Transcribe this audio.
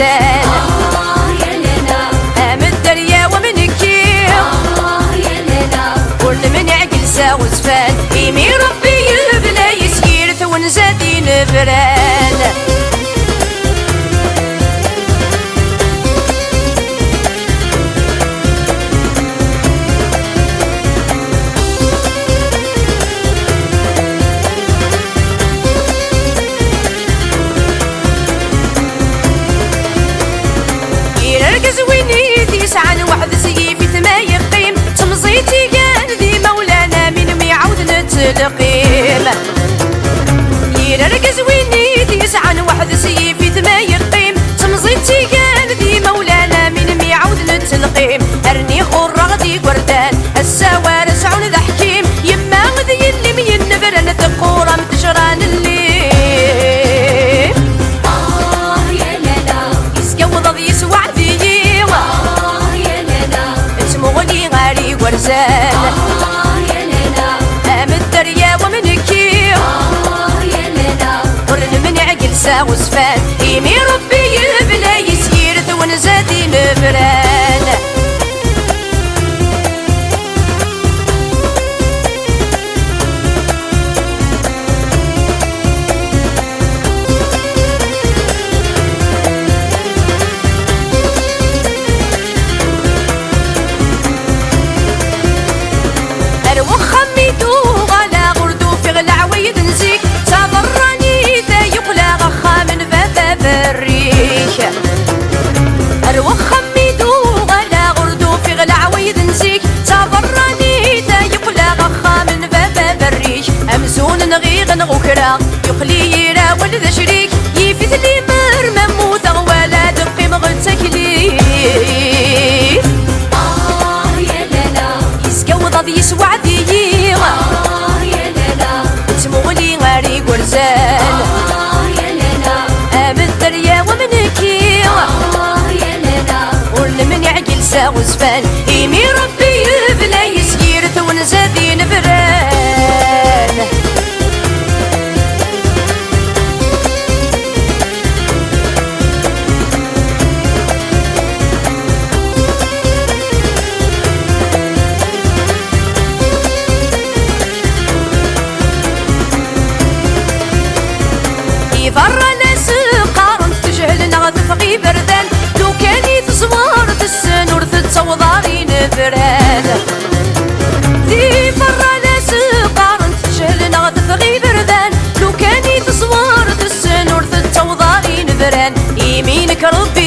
ورزان يا لنا من الدريا ومنكي يا لنا ورد من عقل ساو زفان إيمي ربي يبنى يسير ثون زادي نبران زويني يسعى واحد سيفي ثما يقيم تمزيتي قال ذي مولانا من ميعود نتلقيم يرقز ويني يسعى واحد سيفي ثما يقيم تمزيتي قال ذي مولانا من ميعود نتلقيم ارني خور غدي وردان السوار سعون ذا حكيم يما ذي اللي مين نبرن تقورا متشران اللي يا لنا يسقوض يسوع ورزان يا لنا من الدريا ومنكي يا لنا ورن من عقل ساو زفان إيمي ربي يبنى يسير ثون زادي نبران أروح خميدو غلا غردو في غلا عويد نسيك تبراني تا يقلا غخا من بابا بريش أمزون نغيغ نغوكرا يقلي يرا ولد شريك يفيد لي مر مموت ولا دقي مغلتك لي يا لنا يسقوض يسوع ديغ يا لنا تمولي غاري ورزان يا لنا من الدريا ومنكي من يعقل ساو زفان إيمي ربي يبنى يسير ثون زادي نبران يفر ناس قارن تجهل نغذ فقي بردان لو كان يتصور السنور تتصوضاري نبران ذي فرا ناس قارن تجهل نغذ فقي بردان لو كان يتصور السنور تتصوضاري نبران يمينك ربي